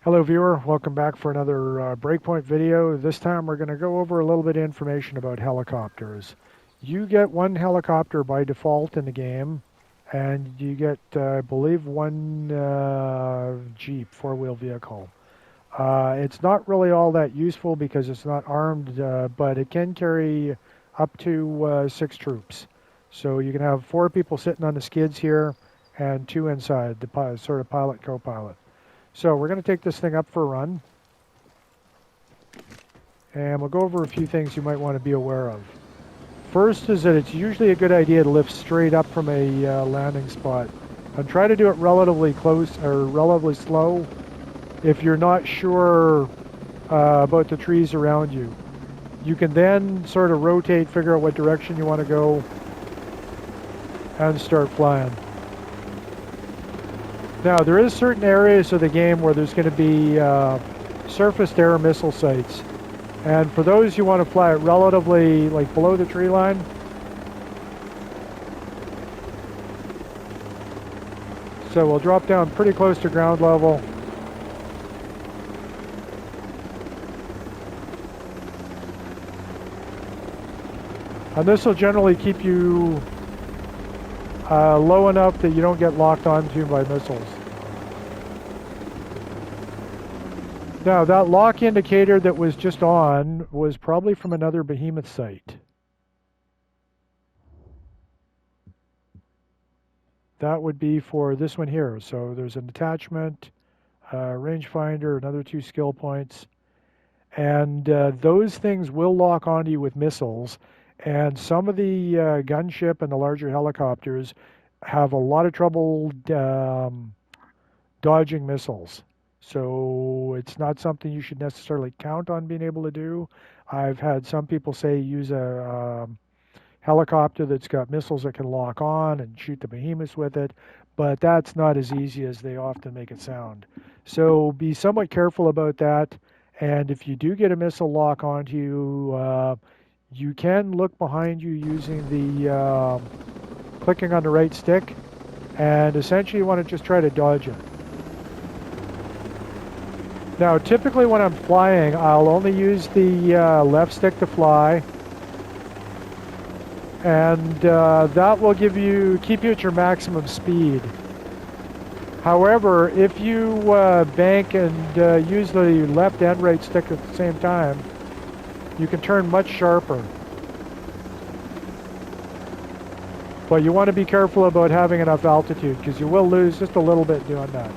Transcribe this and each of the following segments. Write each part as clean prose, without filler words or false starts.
Hello viewer, welcome back for another Breakpoint video. This time we're going to go over a little bit of information about helicopters. You get one helicopter by default in the game, and you get, I believe, one Jeep, four-wheel vehicle. It's not really all that useful because it's not armed, but it can carry up to 6 troops. So you can have 4 people sitting on the skids here and 2 inside, the sort of pilot, co-pilot. So we're going to take this thing up for a run, and we'll go over a few things you might want to be aware of. First is that it's usually a good idea to lift straight up from a landing spot, and try to do it relatively close or relatively slow if you're not sure about the trees around you. You can then sort of rotate, figure out what direction you want to go, and start flying. Now, there is certain areas of the game where there's going to be surface-to-air missile sites. And for those you want to fly it relatively, like, below the tree line. So we'll drop down pretty close to ground level. And this will generally keep you low enough that you don't get locked onto by missiles. Now, that lock indicator that was just on was probably from another behemoth site. That would be for this one here. So there's an attachment, rangefinder, another 2 skill points. And those things will lock onto you with missiles. And some of the gunship and the larger helicopters have a lot of trouble dodging missiles. So it's not something you should necessarily count on being able to do. I've had some people say use a helicopter that's got missiles that can lock on and shoot the behemoths with it, but that's not as easy as they often make it sound. So be somewhat careful about that. And if you do get a missile lock onto you, you can look behind you using the clicking on the right stick, and essentially you want to just try to dodge it. Now, typically when I'm flying, I'll only use the left stick to fly, and that will keep you at your maximum speed. However, if you bank and use the left and right stick at the same time, you can turn much sharper. But you want to be careful about having enough altitude, because you will lose just a little bit doing that.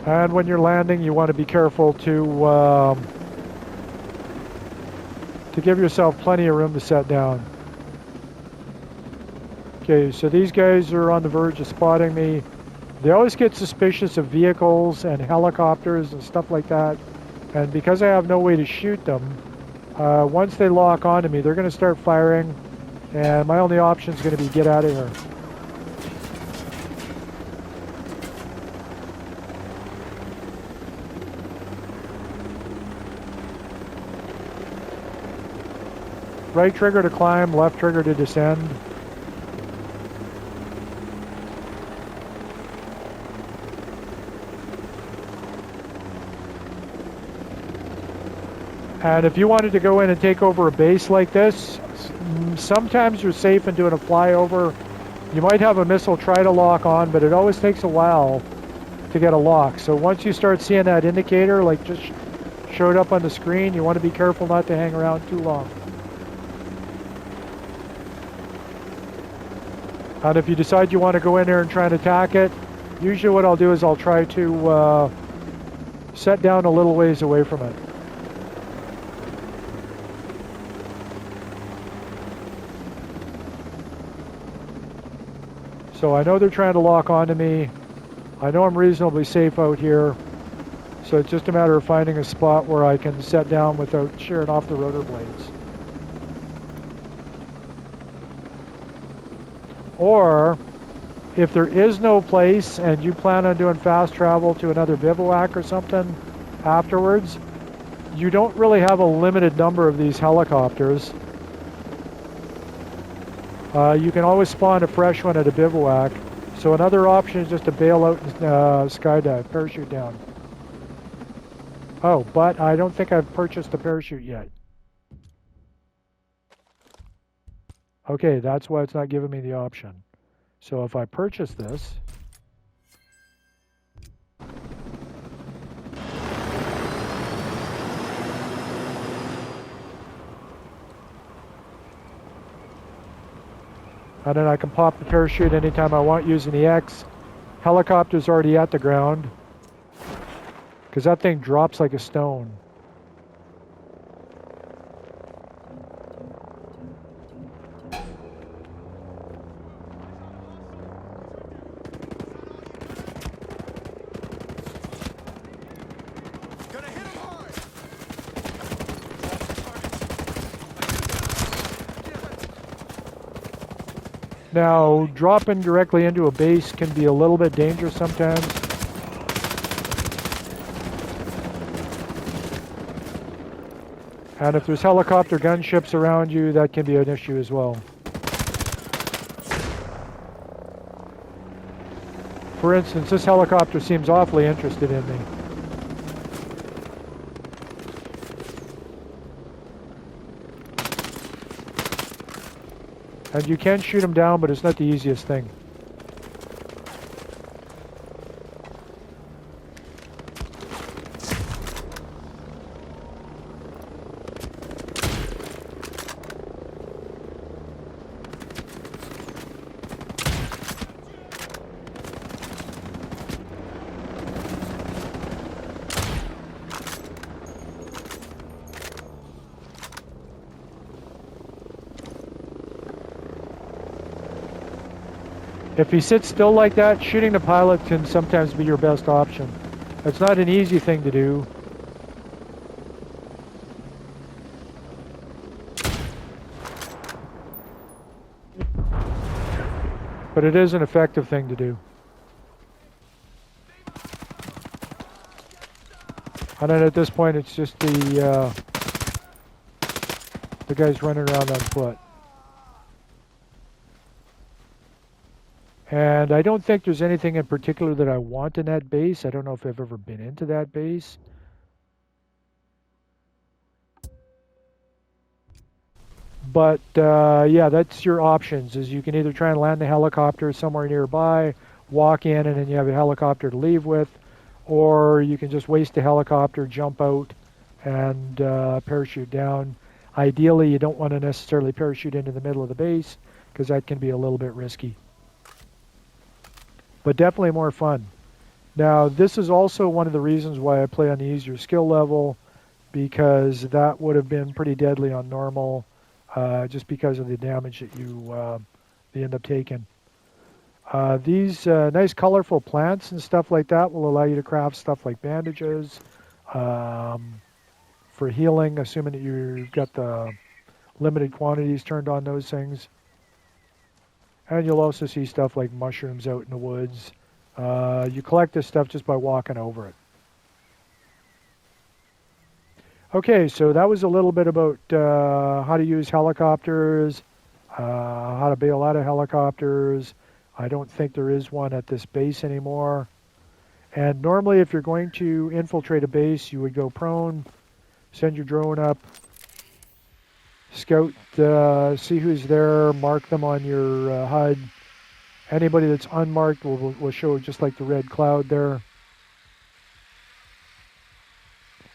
And when you're landing, you want to be careful to give yourself plenty of room to set down. Okay, so these guys are on the verge of spotting me. They always get suspicious of vehicles and helicopters and stuff like that. And because I have no way to shoot them, once they lock onto me, they're going to start firing. And my only option is going to be get out of here. Right trigger to climb, left trigger to descend. And if you wanted to go in and take over a base like this, sometimes you're safe in doing a flyover. You might have a missile try to lock on, but it always takes a while to get a lock. So once you start seeing that indicator, like just showed up on the screen, you want to be careful not to hang around too long. And if you decide you want to go in there and try and attack it, usually what I'll do is I'll try to set down a little ways away from it. So I know they're trying to lock onto me. I know I'm reasonably safe out here. So it's just a matter of finding a spot where I can set down without shearing off the rotor blades. Or If there is no place and you plan on doing fast travel to another bivouac or something afterwards, you don't really have a limited number of these helicopters. You can always spawn a fresh one at a bivouac. So another option is just to bail out and skydive, parachute down. Oh, but I don't think I've purchased a parachute yet. Okay, that's why it's not giving me the option. So if I purchase this, and then I can pop the parachute anytime I want using the X. Helicopter's already at the ground, because that thing drops like a stone. Now, dropping directly into a base can be a little bit dangerous sometimes. And if there's helicopter gunships around you, that can be an issue as well. For instance, this helicopter seems awfully interested in me. And you can shoot them down, but it's not the easiest thing. If he sits still like that, shooting the pilot can sometimes be your best option. It's not an easy thing to do. But it is an effective thing to do. And then at this point, it's just the guys running around on foot. And I don't think there's anything in particular that I want in that base. I don't know if I've ever been into that base. But yeah, that's your options, is you can either try and land the helicopter somewhere nearby, walk in, and then you have a helicopter to leave with, or you can just waste the helicopter, jump out, and parachute down. Ideally, you don't want to necessarily parachute into the middle of the base, because that can be a little bit risky. But definitely more fun. Now, this is also one of the reasons why I play on the easier skill level, because that would have been pretty deadly on normal, just because of the damage that you end up taking. These nice colorful plants and stuff like that will allow you to craft stuff like bandages for healing, assuming that you've got the limited quantities turned on those things. And you'll also see stuff like mushrooms out in the woods. You collect this stuff just by walking over it. Okay, so that was a little bit about how to use helicopters, how to bail out of helicopters. I don't think there is one at this base anymore. And normally if you're going to infiltrate a base, you would go prone, send your drone up, scout, see who's there, mark them on your HUD. Anybody that's unmarked will show just like the red cloud there.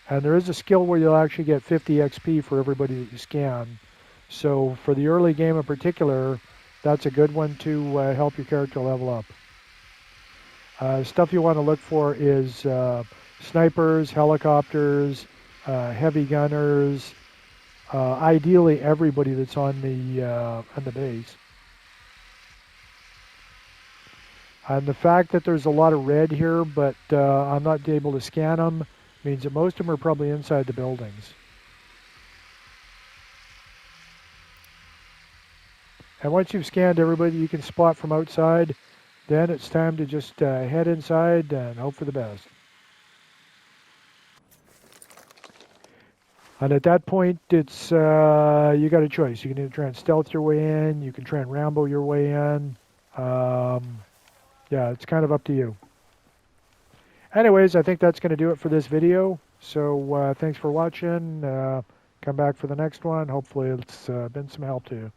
And there is a skill where you'll actually get 50 XP for everybody that you scan. So for the early game in particular, that's a good one to help your character level up. Stuff you want to look for is snipers, helicopters, heavy gunners, ideally everybody that's on the base. And the fact that there's a lot of red here, but I'm not able to scan them, means that most of them are probably inside the buildings. And once you've scanned everybody you can spot from outside, then it's time to just head inside and hope for the best. And at that point, it's you got a choice. You can either try and stealth your way in, you can try and Rambo your way in. Yeah, it's kind of up to you. Anyways, I think that's going to do it for this video. So thanks for watching. Come back for the next one. Hopefully it's been some help to you.